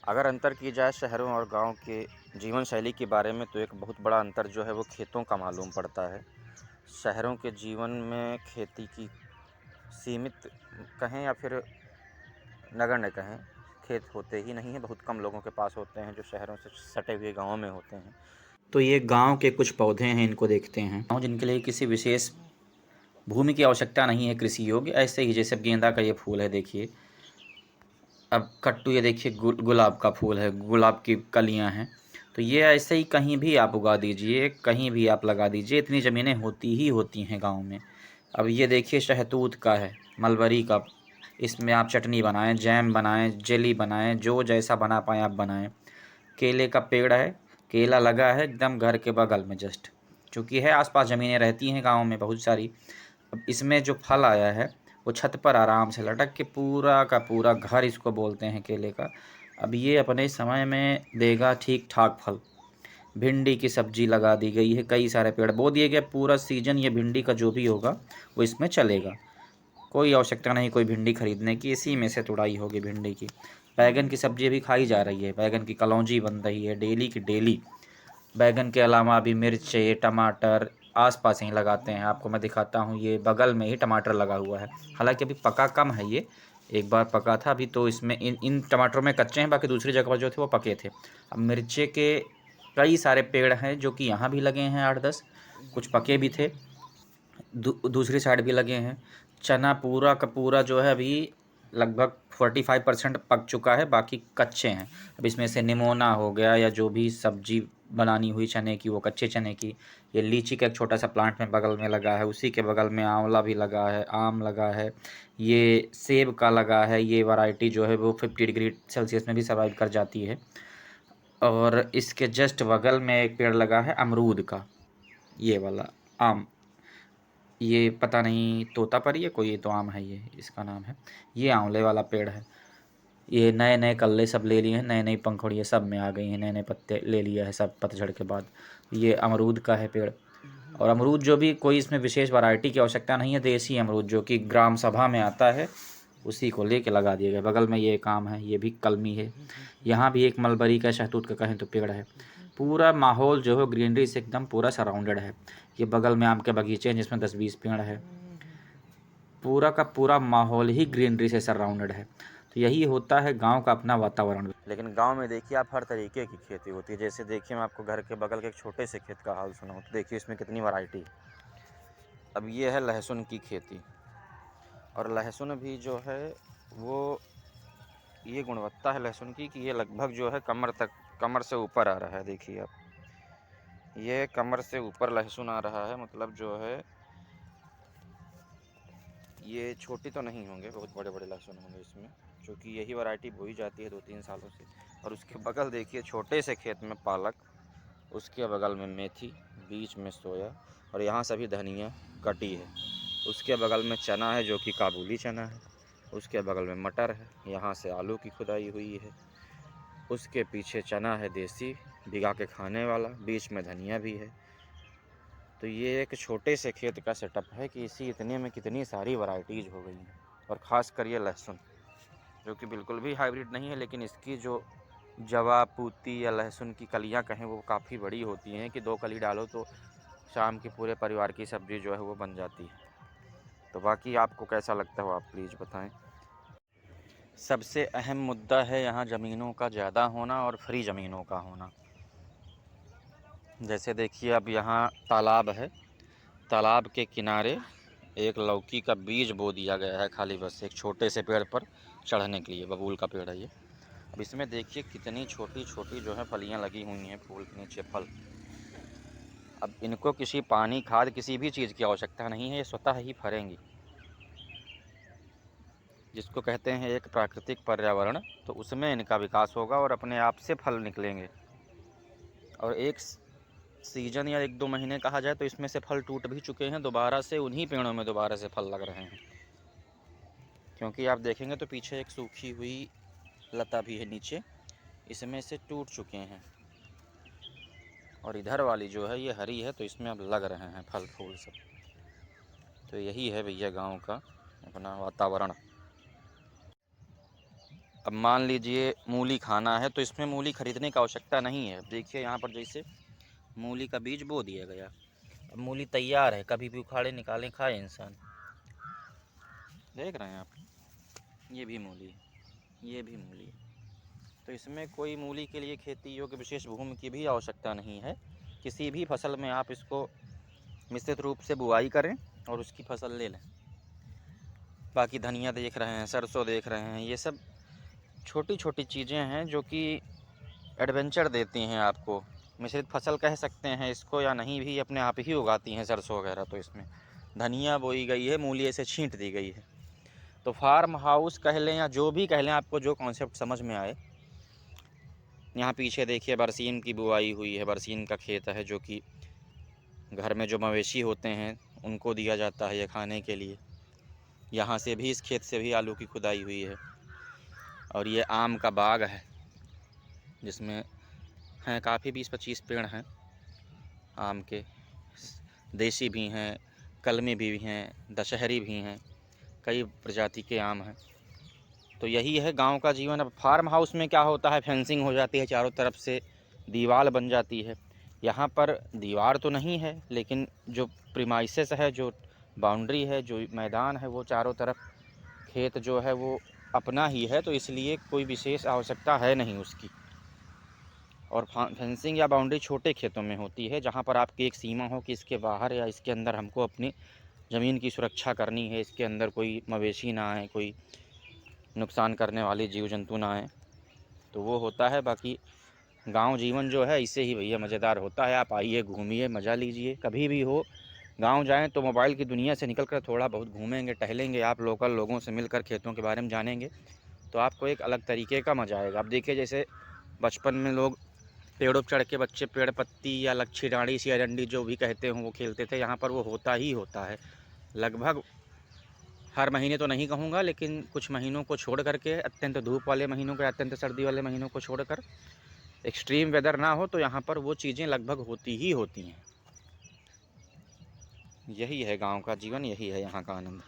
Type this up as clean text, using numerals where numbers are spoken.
अगर अंतर की जाए शहरों और गाँव के जीवन शैली के बारे में तो एक बहुत बड़ा अंतर जो है वो खेतों का मालूम पड़ता है। शहरों के जीवन में खेती की सीमित कहें या फिर नगण्य कहें, खेत होते ही नहीं हैं, बहुत कम लोगों के पास होते हैं जो शहरों से सटे हुए गाँवों में होते हैं। तो ये गाँव के कुछ पौधे हैं, इनको देखते हैं। गाँव जिनके लिए किसी विशेष भूमि की आवश्यकता नहीं है कृषि योग्य, ऐसे ही जैसे गेंदा का ये फूल है देखिए। अब कट्टू ये देखिए गुलाब का फूल है, गुलाब की कलियां हैं। तो ये ऐसे ही कहीं भी आप उगा दीजिए, कहीं भी आप लगा दीजिए, इतनी ज़मीनें होती ही होती हैं गांव में। अब ये देखिए शहतूत का है, मलबरी का। इसमें आप चटनी बनाएं, जैम बनाएं, जेली बनाएं, जो जैसा बना पाएँ आप बनाएं। केले का पेड़ है, केला लगा है एकदम घर के बगल में जस्ट, चूँकि है आसपास ज़मीनें रहती हैं गाँव में बहुत सारी। अब इसमें जो फल आया है वो छत पर आराम से लटक के पूरा का पूरा घर इसको बोलते हैं केले का। अब ये अपने समय में देगा ठीक ठाक फल। भिंडी की सब्जी लगा दी गई है, कई सारे पेड़ बो दिए गए, पूरा सीजन ये भिंडी का जो भी होगा वो इसमें चलेगा। कोई आवश्यकता नहीं कोई भिंडी खरीदने की, इसी में से तुड़ाई होगी भिंडी की। बैगन की सब्जी भी खाई जा रही है, बैगन की कलौंजी बन रही है डेली की डेली। बैगन के अलावा अभी मिर्च टमाटर आस-पास ही लगाते हैं। आपको मैं दिखाता हूँ, ये बगल में ही टमाटर लगा हुआ है। हालाँकि अभी पका कम है ये, एक बार पका था, अभी तो इसमें इन इन टमाटरों में कच्चे हैं, बाकी दूसरी जगह पर जो थे वो पके थे। अब मिर्चे के कई सारे पेड़ हैं जो कि यहाँ भी लगे हैं 8-10, कुछ पके भी थे, दूसरी साइड भी लगे हैं। चना पूरा का पूरा जो है अभी लगभग 45% पक चुका है, बाकी कच्चे हैं। अब इसमें से निमोना हो गया या जो भी सब्जी बनानी हुई चने की वो कच्चे चने की। ये लीची का एक छोटा सा प्लांट में बगल में लगा है, उसी के बगल में आंवला भी लगा है, आम लगा है, ये सेब का लगा है। ये वैरायटी जो है वो 50 डिग्री सेल्सियस में भी सर्वाइव कर जाती है। और इसके जस्ट बगल में एक पेड़ लगा है अमरूद का, ये वाला आम। ये पता नहीं तोतापरी है कोई, ये तो आम है, ये इसका नाम है। ये आंवले वाला पेड़ है। ये नए नए कल्ले सब ले लिए हैं, नए नई पंखुड़ियाँ सब में आ गई हैं, नए नए पत्ते ले लिया है सब पतझड़ के बाद। ये अमरूद का है पेड़। और अमरूद जो भी कोई इसमें विशेष वैरायटी की आवश्यकता नहीं है, देसी अमरूद जो कि ग्राम सभा में आता है उसी को लेके लगा दिया गया। बगल में ये एक आम है, ये भी कलमी है। यहाँ भी एक मलबरी का शहतूत का कहें तो पेड़ है। पूरा माहौल जो है ग्रीनरी से एकदम पूरा सराउंडेड है। ये बगल में आम के बगीचे हैं जिसमें 10-20 पेड़ है। पूरा का पूरा माहौल ही ग्रीनरी से सराउंडेड है। तो यही होता है गांव का अपना वातावरण। लेकिन गांव में देखिए आप हर तरीके की खेती होती है। जैसे देखिए मैं आपको घर के बगल के एक छोटे से खेत का हाल सुनाऊं तो देखिए इसमें कितनी वैरायटी है। अब ये है लहसुन की खेती, और लहसुन भी जो है वो ये गुणवत्ता है लहसुन की कि ये लगभग जो है कमर तक, कमर से ऊपर आ रहा है। देखिए आप, ये कमर से ऊपर लहसुन आ रहा है, मतलब जो है ये छोटी तो नहीं होंगे, बहुत बड़े बड़े लहसुन होंगे इसमें, क्योंकि यही वैरायटी बोई जाती है 2-3 सालों से। और उसके बगल देखिए छोटे से खेत में पालक, उसके बगल में मेथी, बीच में सोया, और यहाँ सभी धनिया कटी है। उसके बगल में चना है जो कि काबुली चना है, उसके बगल में मटर है, यहाँ से आलू की खुदाई हुई है, उसके पीछे चना है देसी भिगा के खाने वाला, बीच में धनिया भी है। तो ये एक छोटे से खेत का सेटअप है कि इसी इतने में कितनी सारी वैरायटीज़ हो गई हैं। और ख़ास कर ये लहसुन जो कि बिल्कुल भी हाइब्रिड नहीं है, लेकिन इसकी जो जवा पूती या लहसुन की कलियां कहें वो काफ़ी बड़ी होती हैं कि 2 कली डालो तो शाम के पूरे परिवार की सब्ज़ी जो है वो बन जाती है। तो बाकी आपको कैसा लगता हो आप प्लीज़ बताएं। सबसे अहम मुद्दा है यहाँ ज़मीनों का ज़्यादा होना और फ्री ज़मीनों का होना। जैसे देखिए अब यहाँ तालाब है, तालाब के किनारे एक लौकी का बीज बो दिया गया है खाली, बस एक छोटे से पेड़ पर चढ़ने के लिए। बबूल का पेड़ है ये। अब इसमें देखिए कितनी छोटी छोटी जो है फलियां लगी हुई हैं, फूल के नीचे फल। अब इनको किसी पानी खाद किसी भी चीज़ की आवश्यकता नहीं है, ये स्वतः ही फरेंगी, जिसको कहते हैं एक प्राकृतिक पर्यावरण। तो उसमें इनका विकास होगा और अपने आप से फल निकलेंगे। और एक सीजन या 1-2 महीने कहा जाए तो इसमें से फल टूट भी चुके हैं, दोबारा से उन्हीं पेड़ों में दोबारा से फल लग रहे हैं। क्योंकि आप देखेंगे तो पीछे एक सूखी हुई लता भी है नीचे, इसमें से टूट चुके हैं। और इधर वाली जो है ये हरी है, तो इसमें अब लग रहे हैं फल फूल सब। तो यही है भैया गांव का अपना वातावरण। अब मान लीजिए मूली खाना है तो इसमें मूली खरीदने की आवश्यकता नहीं है। देखिए यहाँ पर जैसे मूली का बीज बो दिया गया, अब मूली तैयार है, कभी भी उखाड़े निकालें खाए इंसान। देख रहे हैं आप, ये भी मूली है, ये भी मूली है। तो इसमें कोई मूली के लिए खेती योग्य विशेष भूमि की भी आवश्यकता नहीं है। किसी भी फसल में आप इसको मिश्रित रूप से बुआई करें और उसकी फसल ले लें। बाकी धनिया देख रहे हैं, सरसों देख रहे हैं, ये सब छोटी छोटी चीज़ें हैं जो कि एडवेंचर देती हैं आपको। मिश्रित फसल कह सकते हैं इसको या नहीं, भी अपने आप ही उगाती हैं सरसों वगैरह। तो इसमें धनिया बोई गई है, मूली से छींट दी गई है। तो फार्म हाउस कह लें या जो भी कह लें, आपको जो कॉन्सेप्ट समझ में आए। यहाँ पीछे देखिए बरसीम की बुआई हुई है, बरसीम का खेत है जो कि घर में जो मवेशी होते हैं उनको दिया जाता है ये खाने के लिए। यहाँ से भी, इस खेत से भी आलू की खुदाई हुई है। और ये आम का बाग है जिसमें हैं काफ़ी 20-25 पेड़ हैं आम के। देसी भी हैं, कलमी भी हैं, दशहरी भी हैं, कई प्रजाति के आम हैं। तो यही है गांव का जीवन। अब फार्म हाउस में क्या होता है, फेंसिंग हो जाती है, चारों तरफ से दीवार बन जाती है। यहाँ पर दीवार तो नहीं है, लेकिन जो प्रीमाइसेस है, जो बाउंड्री है, जो मैदान है, वो चारों तरफ खेत जो है वो अपना ही है। तो इसलिए कोई विशेष आवश्यकता है नहीं उसकी। और फेंसिंग या बाउंड्री छोटे खेतों में होती है, जहाँ पर आपकी एक सीमा हो कि इसके बाहर या इसके अंदर हमको अपनी ज़मीन की सुरक्षा करनी है, इसके अंदर कोई मवेशी ना आए, कोई नुकसान करने वाले जीव जंतु ना आए, तो वो होता है। बाकी गांव जीवन जो है इससे ही भैया मज़ेदार होता है। आप आइए, घूमिए, मज़ा लीजिए। कभी भी हो गांव जाएं तो मोबाइल की दुनिया से निकल कर थोड़ा बहुत घूमेंगे, टहलेंगे, आप लोकल लोगों से मिलकर खेतों के बारे में जानेंगे, तो आपको एक अलग तरीके का मज़ा आएगा। अब देखिए जैसे बचपन में लोग पेड़ों पर चढ़ के बच्चे पेड़ पत्ती या लच्छी डाँडी, सिया डंडी जो भी कहते हों वो खेलते थे। यहाँ पर वो होता ही होता है लगभग हर महीने, तो नहीं कहूँगा, लेकिन कुछ महीनों को छोड़ करके, अत्यंत धूप वाले महीनों को, अत्यंत सर्दी वाले महीनों को छोड़कर, एक्सट्रीम वेदर ना हो, तो यहाँ पर वो चीज़ें लगभग होती ही होती हैं। यही है गांव का जीवन, यही है यहाँ का आनंद।